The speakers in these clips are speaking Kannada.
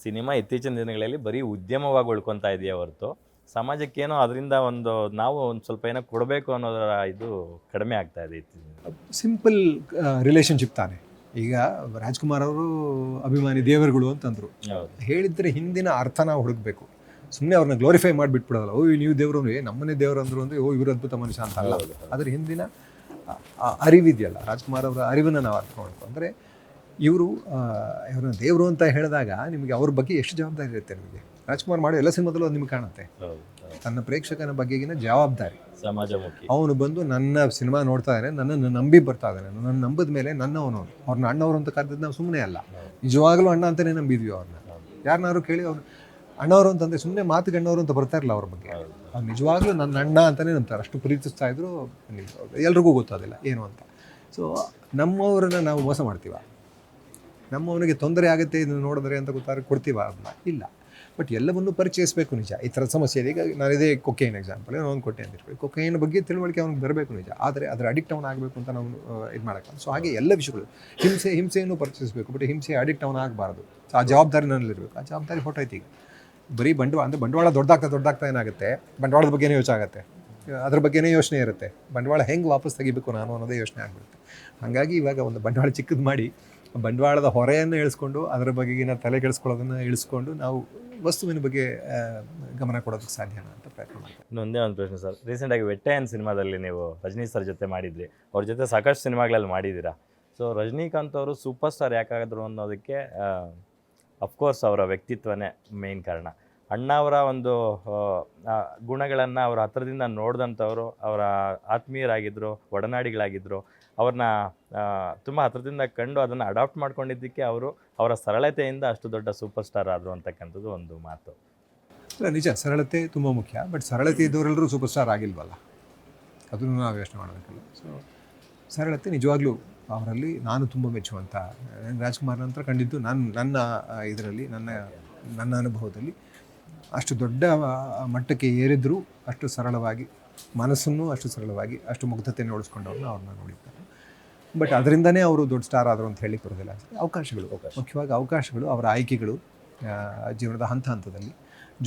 ಸಿನಿಮಾ ಇತ್ತೀಚಿನ ದಿನಗಳಲ್ಲಿ ಬರೀ ಉದ್ಯಮವಾಗಿ ಉಳ್ಕೊತಾ ಇದೆಯಾ ಹೊರತು ಸಮಾಜಕ್ಕೇನೋ ಅದರಿಂದ ನಾವು ಒಂದು ಸ್ವಲ್ಪ ಏನೋ ಕೊಡಬೇಕು ಅನ್ನೋದರ ಇದು ಕಡಿಮೆ ಆಗ್ತಾ ಇದೆ ಇತ್ತೀಚಿನ. ಸಿಂಪಲ್ ರಿಲೇಷನ್ಶಿಪ್ ತಾನೆ. ಈಗ ರಾಜ್ಕುಮಾರ್ ಅವರು ಅಭಿಮಾನಿ ದೇವರುಗಳು ಅಂತಂದರು. ಹೇಳಿದ್ರೆ ಹಿಂದಿನ ಅರ್ಥ ನಾವು ಹುಡುಕ್ಬೇಕು. ಸುಮ್ಮನೆ ಅವ್ರನ್ನ ಗ್ಲೋರಿಫೈ ಮಾಡಿಬಿಟ್ಬಿಡೋಲ್ಲ. ನೀವು ದೇವರು ಅಂದರೆ ನಮ್ಮನೆ ದೇವರು ಅಂದರು ಅಂದರೆ ಇವರು ಅದ್ಭುತ ಮನುಷ್ಯ ಅಂತ ಅಲ್ಲ. ಅದ್ರ ಹಿಂದಿನ ಅರಿವಿದೆಯಲ್ಲ, ರಾಜ್ಕುಮಾರ್ ಅವರ ಅರಿವನ್ನು ನಾವು ಅರ್ಥ ಮಾಡ್ಕೊ ಅಂದರೆ ಇವ್ರನ್ನ ದೇವರು ಅಂತ ಹೇಳಿದಾಗ ನಿಮಗೆ ಅವ್ರ ಬಗ್ಗೆ ಎಷ್ಟು ಜವಾಬ್ದಾರಿ ಇರುತ್ತೆ. ನಿಮಗೆ ರಾಜ್ಕುಮಾರ್ ಮಾಡೋ ಎಲ್ಲ ಸಿನಿಮಾದಲ್ಲೂ ಅದು ನಿಮ್ಗೆ ಕಾಣುತ್ತೆ. ತನ್ನ ಪ್ರೇಕ್ಷಕನ ಬಗ್ಗೆಗಿನ ಜವಾಬ್ದಾರಿ. ಸಮಾಜಮುಖಿ. ಅವನು ಬಂದು ನನ್ನ ಸಿನಿಮಾ ನೋಡ್ತಾ ಇದ್ದಾನೆ, ನನ್ನನ್ನು ನಂಬಿ ಬರ್ತಾ ಇದ್ದಾನೆ, ನನ್ನ ನಂಬಿದ ಮೇಲೆ ಅವ್ರನ್ನ ಅಣ್ಣವ್ರು ಅಂತ ಕರೆದಿದ್ದು ನಾವು ಸುಮ್ಮನೆ ಅಲ್ಲ, ನಿಜವಾಗ್ಲೂ ಅಣ್ಣ ಅಂತಲೇ ನಂಬಿದ್ವಿ ಅವ್ರನ್ನ. ಯಾರನ್ನಾರು ಕೇಳಿ ಅವ್ರು ಅಣ್ಣವರು ಅಂತಂದರೆ ಸುಮ್ಮನೆ ಮಾತಿಗೆ ಅಣ್ಣವರು ಅಂತ ಬರ್ತಾ ಇರಲ್ಲ ಅವ್ರ ಬಗ್ಗೆ. ಅವ್ರು ನಿಜವಾಗ್ಲೂ ನನ್ನ ಅಣ್ಣ ಅಂತಲೇ ನಂಬ್ತಾರೆ. ಅಷ್ಟು ಪ್ರೀತಿಸ್ತಾ ಇದ್ರು. ಎಲ್ರಿಗೂ ಗೊತ್ತಾದಿಲ್ಲ ಏನು ಅಂತ. ಸೊ ನಮ್ಮವ್ರನ್ನ ನಾವು ಮೋಸ ಮಾಡ್ತೀವ, ನಮ್ಮವನಿಗೆ ತೊಂದರೆ ಆಗುತ್ತೆ ಇದನ್ನು ನೋಡಿದ್ರೆ ಅಂತ ಗೊತ್ತಾದ್ರೆ ಕೊಡ್ತೀವ ಅದನ್ನ? ಇಲ್ಲ. ಬಟ್ ಎಲ್ಲವನ್ನೂ ಪರಿಚಯಿಸಬೇಕು. ನಿಜ ಈ ಥರದ ಸಮಸ್ಯೆ ಇದೆ. ಈಗ ನಾನು ಇದೇ ಕೊಕೈನ್ ಎಕ್ಸಾಂಪಲ್ ಒಂದು ಕೊಟ್ಟೆ ಅಂತಿರ್ಬೇಕು. ಕೊಕೈನ್ ಬಗ್ಗೆ ತಿಳುವಳಿಕೆ ಅವ್ನಿಗೆ ಬರಬೇಕು ನಿಜ. ಆದರೆ ಅದರ ಅಡಿಕ್ಟ್ ಅವನು ಆಗಬೇಕು ಅಂತ ನಾವು ಇದು ಮಾಡೋಕ್ಕಲ್ಲ. ಸೊ ಹಾಗೆ ಎಲ್ಲ ವಿಷಯಗಳು, ಹಿಂಸೆಯನ್ನು ಪರಿಚಯಿಸಬೇಕು. ಬಟ್ ಹಿಂಸೆ ಅಡಿಕ್ಟ್ ಅವನು ಆಗಬಾರ್ದು. ಆ ಜವಾಬ್ದಾರಿ ನನ್ನಲ್ಲಿರಬೇಕು. ಆ ಜವಾಬ್ದಾರಿ ಹೊಟ್ಟೈತಿ. ಈಗ ಬರೀ ಬಂಡವಾಳ ದೊಡ್ಡದಾಗ್ತಾ ಏನಾಗುತ್ತೆ, ಬಂಡವಾಳದ ಬಗ್ಗೆನೇ ಯೋಚನೆ ಆಗುತ್ತೆ, ಅದ್ರ ಬಗ್ಗೆನೇ ಯೋಚನೆ ಇರುತ್ತೆ. ಬಂಡವಾಳ ಹೆಂಗೆ ವಾಪಸ್ ತೆಗಿಬೇಕು ನಾನು ಅನ್ನೋದೇ ಯೋಚನೆ ಆಗಿಬಿಡುತ್ತೆ. ಹಾಗಾಗಿ ಇವಾಗ ಒಂದು ಬಂಡವಾಳ ಚಿಕ್ಕದು ಮಾಡಿ ಬಂಡವಾಳದ ಹೊರೆಯನ್ನು ಇಳಿಸ್ಕೊಂಡು ಅದರ ಬಗೆಗಿನ ತಲೆ ಕೆಡಿಸ್ಕೊಳ್ಳೋದನ್ನು ಇಳಿಸ್ಕೊಂಡು ನಾವು ವಸ್ತುವಿನ ಬಗ್ಗೆ ಗಮನ ಕೊಡೋದಕ್ಕೆ ಸಾಧ್ಯನಾ ಅಂತ ಪ್ರಯತ್ನ ಮಾಡ್ತೀವಿ. ಇನ್ನೊಂದೇ ಒಂದು ಪ್ರಶ್ನೆ ಸರ್, ರೀಸೆಂಟಾಗಿ ವೆಟ್ಟೆಯನ್ ಸಿನಿಮಾದಲ್ಲಿ ನೀವು ರಜನಿ ಸರ್ ಜೊತೆ ಮಾಡಿದ್ರಿ, ಅವ್ರ ಜೊತೆ ಸಾಕಷ್ಟು ಸಿನಿಮಾಗಳಲ್ಲಿ ಮಾಡಿದ್ದೀರಾ. ಸೊ ರಜನಿಕಾಂತ್ ಅವರು ಸೂಪರ್ ಸ್ಟಾರ್ ಯಾಕಾಗಿದ್ರು ಅನ್ನೋದಕ್ಕೆ ಅಫ್ಕೋರ್ಸ್ ಅವರ ವ್ಯಕ್ತಿತ್ವನೇ ಮೇನ್ ಕಾರಣ. ಅಣ್ಣ ಅವರ ಒಂದು ಗುಣಗಳನ್ನು ಅವರ ಹತ್ತಿರದಿಂದ ನೋಡಿದಂಥವರು, ಅವರ ಆತ್ಮೀಯರಾಗಿದ್ದರು, ಒಡನಾಡಿಗಳಾಗಿದ್ದರು. ಅವ್ರನ್ನ ತುಂಬ ಹತ್ತಿರದಿಂದ ಕಂಡು ಅದನ್ನು ಅಡಾಪ್ಟ್ ಮಾಡ್ಕೊಂಡಿದ್ದಕ್ಕೆ ಅವರ ಸರಳತೆಯಿಂದ ಅಷ್ಟು ದೊಡ್ಡ ಸೂಪರ್ ಸ್ಟಾರ್ ಆದರು ಅಂತಕ್ಕಂಥದ್ದು ಒಂದು ಮಾತು. ನಿಜ, ಸರಳತೆ ತುಂಬ ಮುಖ್ಯ. ಬಟ್ ಸರಳತೆ ಇದ್ದವರೆಲ್ಲರೂ ಸೂಪರ್ ಸ್ಟಾರ್ ಆಗಿಲ್ವಲ್ಲ, ಅದನ್ನು ನಾವು ಯೋಚನೆ ಮಾಡಬೇಕಲ್ಲ. ಸೊ ಸರಳತೆ ನಿಜವಾಗ್ಲೂ ಅವರಲ್ಲಿ ನಾನು ತುಂಬ ಮೆಚ್ಚುವಂಥ. ರಾಜ್ಕುಮಾರ್ ನಂತರ ಕಂಡಿದ್ದು ನನ್ನ ಇದರಲ್ಲಿ ನನ್ನ ಅನುಭವದಲ್ಲಿ ಅಷ್ಟು ದೊಡ್ಡ ಮಟ್ಟಕ್ಕೆ ಏರಿದ್ರೂ ಅಷ್ಟು ಸರಳವಾಗಿ, ಮನಸ್ಸನ್ನು ಅಷ್ಟು ಸರಳವಾಗಿ, ಅಷ್ಟು ಮುಗ್ಧತೆಯನ್ನು ಉಳಿಸ್ಕೊಂಡವ್ರನ್ನ ಅವ್ರನ್ನ ನೋಡಿದ್ದಾರೆ. ಬಟ್ ಅದರಿಂದನೇ ಅವರು ದೊಡ್ಡ ಸ್ಟಾರ್ ಆದರು ಅಂತ ಹೇಳಿ ಬರೋದಿಲ್ಲ. ಅವಕಾಶಗಳು, ಮುಖ್ಯವಾಗಿ ಅವಕಾಶಗಳು, ಅವರ ಆಯ್ಕೆಗಳು ಜೀವನದ ಹಂತದಲ್ಲಿ,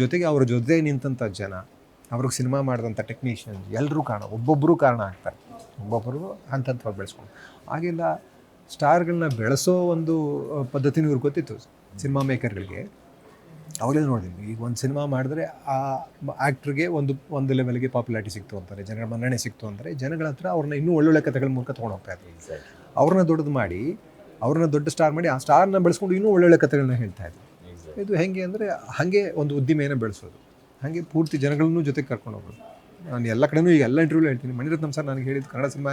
ಜೊತೆಗೆ ಅವರ ಜೊತೆ ನಿಂತಂಥ ಜನ, ಅವ್ರಿಗೆ ಸಿನಿಮಾ ಮಾಡಿದಂಥ ಟೆಕ್ನಿಷಿಯನ್ ಎಲ್ಲರೂ ಒಬ್ಬೊಬ್ಬರು ಕಾರಣ ಆಗ್ತಾರೆ. ಒಬ್ಬೊಬ್ಬರು ಹಂತವಾಗಿ ಬೆಳೆಸ್ಕೊಂಡು ಹಾಗೆಲ್ಲ ಸ್ಟಾರ್ಗಳನ್ನ ಬೆಳೆಸೋ ಒಂದು ಪದ್ಧತಿನೂ ಇವ್ರಿಗೆ ಗೊತ್ತಿತ್ತು. ಸಿನಿಮಾ ಮೇಕರ್ಗಳಿಗೆ ಅವಾಗಲೇ ನೋಡಿದ್ವಿ. ಈಗ ಒಂದು ಸಿನಿಮಾ ಮಾಡಿದ್ರೆ ಆ ಆ್ಯಕ್ಟ್ರಿಗೆ ಒಂದು ಲೆವೆಲ್ಗೆ ಪಾಪ್ಯುಲಾರಿಟಿ ಸಿಕ್ತು ಅಂತಾರೆ, ಜನಗಳ ಮನ್ನಣೆ ಸಿಕ್ತು ಅಂದರೆ ಜನಗಳ ಹತ್ರ ಅವ್ರನ್ನ ಇನ್ನೂ ಒಳ್ಳೊಳ್ಳೆ ಕಥೆಗಳ ಮೂಲಕ ತೊಗೊಂಡು ಹೋಗ್ತಾ ಇದ್ರು. ಅವ್ರನ್ನ ದೊಡ್ಡದು ಮಾಡಿ, ಅವ್ರನ್ನ ದೊಡ್ಡ ಸ್ಟಾರ್ ಮಾಡಿ, ಆ ಸ್ಟಾರ್ನ ಬೆಳೆಸ್ಕೊಂಡು ಇನ್ನೂ ಒಳ್ಳೊಳ್ಳೆ ಕಥೆಗಳನ್ನ ಹೇಳ್ತಾ ಇದ್ರು. ಇದು ಹೆಂಗೆ ಅಂದರೆ ಹಾಗೆ ಒಂದು ಉದ್ದಿಮೆಯನ್ನು ಬೆಳೆಸೋದು, ಹಾಗೆ ಪೂರ್ತಿ ಜನಗಳನ್ನೂ ಜೊತೆಗೆ ಕರ್ಕೊಂಡು ಹೋಗೋದು. ನಾನು ಎಲ್ಲ ಕಡೆನೂ ಈಗ ಎಲ್ಲ ಇಂಟರ್ವ್ಯೂಲು ಹೇಳ್ತೀನಿ. ಮಣಿರತ್ನಂ ಸರ್ ನನಗೆ ಹೇಳಿದ್ದು ಕನ್ನಡ ಸಿನಿಮಾ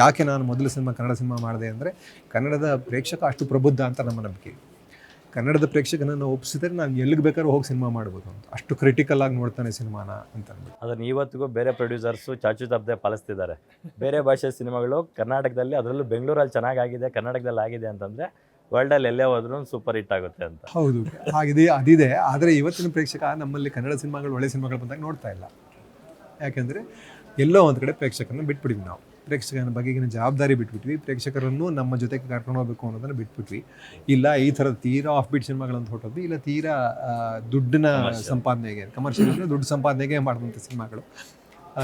ಯಾಕೆ ನಾನು ಮೊದಲ ಕನ್ನಡ ಸಿನಿಮಾ ಮಾಡಿದೆ ಅಂದರೆ, ಕನ್ನಡದ ಪ್ರೇಕ್ಷಕ ಅಷ್ಟು ಪ್ರಬುದ್ಧ ಅಂತ ನಮ್ಮ ನಂಬಿಕೆ. ಕನ್ನಡದ ಪ್ರೇಕ್ಷಕನನ್ನು ಒಪ್ಪಿಸಿದ್ರೆ ನಾನು ಎಲ್ಲಿಗೆ ಬೇಕಾದ್ರೂ ಹೋಗಿ ಸಿನಿಮಾ ಮಾಡ್ಬೋದು ಅಂತ, ಅಷ್ಟು ಕ್ರಿಟಿಕಲ್ ಆಗಿ ನೋಡ್ತಾನೆ ಸಿನಿಮಾನ ಅಂತ ಅಂದ್ಬಿಟ್ಟು. ಅದನ್ನು ಇವತ್ತಿಗೂ ಬೇರೆ ಪ್ರೊಡ್ಯೂಸರ್ಸು ಚಾಚು ತಪ್ಪದೆ ಪಾಲಿಸ್ತಿದ್ದಾರೆ. ಬೇರೆ ಭಾಷೆ ಸಿನಿಮಾಗಳು ಕರ್ನಾಟಕದಲ್ಲಿ, ಅದರಲ್ಲೂ ಬೆಂಗಳೂರಲ್ಲಿ ಚೆನ್ನಾಗಾಗಿದೆ, ಕರ್ನಾಟಕದಲ್ಲಿ ಆಗಿದೆ ಅಂತಂದರೆ ವರ್ಲ್ಡಲ್ಲಿ ಎಲ್ಲೇ ಹೋದ್ರೂ ಸೂಪರ್ ಹಿಟ್ ಆಗುತ್ತೆ ಅಂತ. ಹೌದು, ಅದಿದೆ. ಆದರೆ ಇವತ್ತಿನ ಪ್ರೇಕ್ಷಕ ನಮ್ಮಲ್ಲಿ ಕನ್ನಡ ಸಿನಿಮಾಗಳು, ಒಳ್ಳೆ ಸಿನಿಮಾಗಳು ಬಂದಾಗ ನೋಡ್ತಾ ಇಲ್ಲ. ಯಾಕೆಂದರೆ ಎಲ್ಲೋ ಒಂದು ಕಡೆ ಪ್ರೇಕ್ಷಕರನ್ನ ಬಿಟ್ಬಿಟ್ವಿ. ನಾವು ಪ್ರೇಕ್ಷಕನ ಬಗೆಗಿನ ಜವಾಬ್ದಾರಿ ಬಿಟ್ಬಿಟ್ವಿ. ಪ್ರೇಕ್ಷಕರನ್ನು ನಮ್ಮ ಜೊತೆಗೆ ಕರ್ಕೊಂಡು ಹೋಗಬೇಕು ಅನ್ನೋದನ್ನು ಬಿಟ್ಬಿಟ್ವಿ. ಇಲ್ಲ ಈ ಥರದ ತೀರಾ ಆಫ್ ಬೀಟ್ ಸಿನಿಮಾಗಳಂತ ಹೊರಟೋದ್ವಿ, ಇಲ್ಲ ತೀರಾ ದುಡ್ಡಿನ ಸಂಪಾದನೆಗೆ, ಕಮರ್ಷಿಯಲ್ ಅಂದರೆ ದುಡ್ಡು ಸಂಪಾದನೆಗೆ ಮಾಡಿದಂಥ ಸಿನಿಮಾಗಳು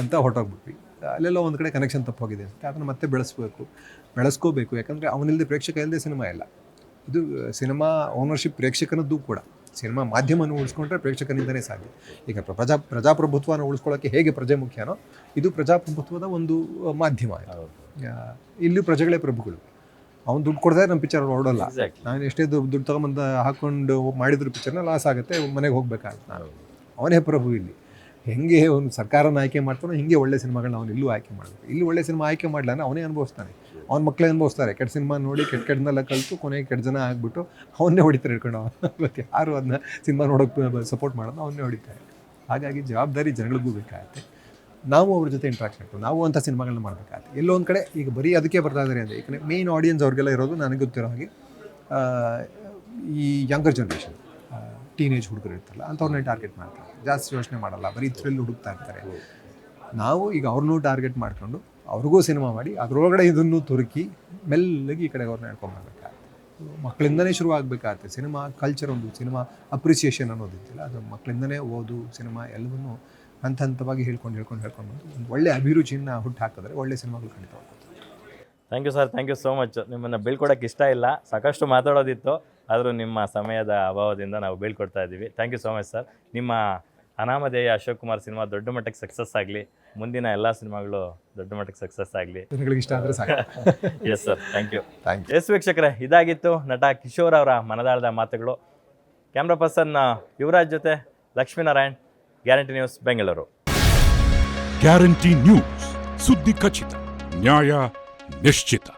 ಅಂತ ಹೊರಟೋಗ್ಬಿಟ್ವಿ. ಅಲ್ಲೆಲ್ಲ ಒಂದು ಕಡೆ ಕನೆಕ್ಷನ್ ತಪ್ಪೋಗಿದೆ ಅಂತ. ಅದನ್ನು ಮತ್ತೆ ಬೆಳೆಸ್ಕೋಬೇಕು. ಯಾಕಂದರೆ ಅವನಿಲ್ಲದೆ ಪ್ರೇಕ್ಷಕ ಇಲ್ಲದೆ ಸಿನಿಮಾ ಇಲ್ಲ. ಇದು ಸಿನಿಮಾ ಓನರ್ಶಿಪ್ ಪ್ರೇಕ್ಷಕನದ್ದು ಕೂಡ. ಸಿನಿಮಾ ಮಾಧ್ಯಮವನ್ನು ಉಳಿಸ್ಕೊಂಡ್ರೆ ಪ್ರೇಕ್ಷಕನಿಂದನೇ ಸಾಧ್ಯ. ಈಗ ಪ್ರಜಾಪ್ರಭುತ್ವನ ಉಳಿಸ್ಕೊಳ್ಳೋಕ್ಕೆ ಹೇಗೆ ಪ್ರಜೆ ಮುಖ್ಯನೋ, ಇದು ಪ್ರಜಾಪ್ರಭುತ್ವದ ಒಂದು ಮಾಧ್ಯಮ. ಇಲ್ಲಿ ಪ್ರಜೆಗಳೇ ಪ್ರಭುಗಳು. ಅವ್ನು ದುಡ್ಡು ಕೊಡದೆ ನಮ್ಮ ಪಿಕ್ಚರ್ ಹೊರಡೋಲ್ಲ. ನಾನು ಎಷ್ಟೇ ದುಡ್ಡು ತೊಗೊಂಬಂದು ಹಾಕ್ಕೊಂಡು ಮಾಡಿದ್ರು ಪಿಕ್ಚರ್ನ ಲಾಸ್ ಆಗುತ್ತೆ, ಮನೆಗೆ ಹೋಗ್ಬೇಕಾಗುತ್ತೆ. ನಾನು ಅವನೇ ಪ್ರಭು. ಇಲ್ಲಿ ಹೆಂಗೆ ಒಂದು ಸರ್ಕಾರನ ಆಯ್ಕೆ ಮಾಡ್ತಾನೋ ಹಿಂಗೆ ಒಳ್ಳೆ ಸಿನಿಮಾಗಳನ್ನ ಅವನು ಇಲ್ಲೂ ಆಯ್ಕೆ ಮಾಡಬೇಕು. ಇಲ್ಲಿ ಒಳ್ಳೆ ಸಿನಿಮಾ ಆಯ್ಕೆ ಮಾಡಲಾನ ಅವನೇ ಅನುಭವಿಸ್ತಾನೆ. ಅವ್ನ ಮಕ್ಕಳೇ ಅನುಭವಿಸ್ತಾರೆ. ಕೆಟ್ಟ ಸಿನಿಮಾ ನೋಡಿ ಕೆಟ್ಟದನ್ನೆಲ್ಲ ಕಲಿತು ಕೊನೆಗೆ ಕೆಟ್ಟ ಜನ ಆಗಿಬಿಟ್ಟು ಅವನ್ನೇ ಹೊಡಿತಾರೆ ಹಿಡ್ಕೊಂಡು. ಮತ್ತು ಯಾರು ಅದನ್ನ ಸಿನಿಮಾ ನೋಡೋಕ್ಕೆ ಸಪೋರ್ಟ್ ಮಾಡೋದು ಅವನ್ನೇ ಹೊಡಿತಾರೆ. ಹಾಗಾಗಿ ಜವಾಬ್ದಾರಿ ಜನಗಳಿಗೂ ಬೇಕಾಗುತ್ತೆ. ನಾವು ಅವ್ರ ಜೊತೆ ಇಂಟ್ರಾಕ್ಷನ್ ಇಟ್ಟು ನಾವು ಅಂಥ ಸಿನಿಮಾಗಳನ್ನ ಮಾಡಬೇಕಾಗುತ್ತೆ. ಎಲ್ಲೋ ಒಂದು ಕಡೆ ಈಗ ಬರೀ ಅದಕ್ಕೆ ಬರ್ತಾ ಇದ್ದಾರೆ ಅಂದರೆ, ಯಾಕಂದರೆ ಮೇನ್ ಆಡಿಯನ್ಸ್ ಅವ್ರಿಗೆಲ್ಲ ಇರೋದು ನನಗೆ ಗೊತ್ತಿರೋ ಹಾಗೆ ಈ ಯಂಗರ್ ಜನ್ರೇಷನ್, ಟೀನೇಜ್ ಹುಡುಗರು ಇರ್ತಾರಲ್ಲ ಅಂಥವ್ರನ್ನೇ ಟಾರ್ಗೆಟ್ ಮಾಡ್ತಾರೆ. ಜಾಸ್ತಿ ಯೋಚನೆ ಮಾಡಲ್ಲ, ಬರೀ ಥ್ರಿಲ್ ಹುಡುಕ್ತಾ ಇರ್ತಾರೆ. ನಾವು ಈಗ ಅವ್ರನ್ನೂ ಟಾರ್ಗೆಟ್ ಮಾಡ್ಕೊಂಡು ಅವ್ರಿಗೂ ಸಿನಿಮಾ ಮಾಡಿ ಅದರೊಳಗಡೆ ಇದನ್ನು ತುರುಕಿ ಮೆಲ್ಲಗೆ ಈ ಕಡೆ ಅವ್ರನ್ನ ಹೇಳ್ಕೊಂಬರ್ಬೇಕಾಗುತ್ತೆ. ಮಕ್ಕಳಿಂದನೇ ಶುರು ಆಗಬೇಕಾಗತ್ತೆ. ಸಿನಿಮಾ ಕಲ್ಚರ್ ಒಂದು ಸಿನಿಮಾ ಅಪ್ರಿಸಿಯೇಷನ್ ಅನ್ನೋದಿದ್ದಿಲ್ಲ, ಅದು ಮಕ್ಕಳಿಂದನೇ ಓದು ಸಿನಿಮಾ ಎಲ್ಲವನ್ನೂ ಹಂತ ಹಂತವಾಗಿ ಹೇಳ್ಕೊಂಡು ಬಂದು ಒಂದು ಒಳ್ಳೆ ಅಭಿರುಚಿಯನ್ನು ಹುಟ್ಟು ಹಾಕಿದ್ರೆ ಒಳ್ಳೆ ಸಿನಿಮಾಗಳು ಖಂಡಿತ ಆಗ್ತದೆ. Thank you sir, thank you so much. ನಿಮ್ಮನ್ನು ಬೀಳ್ಕೊಡೋಕ್ಕೆ ಇಷ್ಟ ಇಲ್ಲ, ಸಾಕಷ್ಟು ಮಾತಾಡೋದಿತ್ತು, ಆದರೂ ನಿಮ್ಮ ಸಮಯದ ಅಭಾವದಿಂದ ನಾವು ಬೀಳ್ಕೊಡ್ತಾ ಇದ್ದೀವಿ. Thank you so much sir. ನಿಮ್ಮ ಅನಾಮಧೇಯ ಅಶೋಕ್ ಕುಮಾರ್ ಸಿನಿಮಾ ದೊಡ್ಡ ಮಟ್ಟಕ್ಕೆ ಸಕ್ಸಸ್ ಆಗಲಿ, ಮುಂದಿನ ಎಲ್ಲ ಸಿನಿಮಾಗಳು ದೊಡ್ಡ ಮಟ್ಟಕ್ಕೆ ಸಕ್ಸಸ್ ಆಗಲಿ. ಜನಗಳಿಗೆ ಇಷ್ಟ ಆದರೆ ಸಾಕು. Yes sir, thank you. Thank you. Yes ವೀಕ್ಷಕರೇ, ಇದಾಗಿತ್ತು ನಟ ಕಿಶೋರ್ ಅವರ ಮನದಾಳದ ಮಾತುಗಳು. ಕ್ಯಾಮ್ರಾ ಪರ್ಸನ್ ಯುವರಾಜ್ ಜೊತೆ Lakshminarayan, guarantee news, Bengaluru. Guarantee news, ಸುದ್ದಿ ಖಚಿತ, ನ್ಯಾಯ ನಿಶ್ಚಿತ.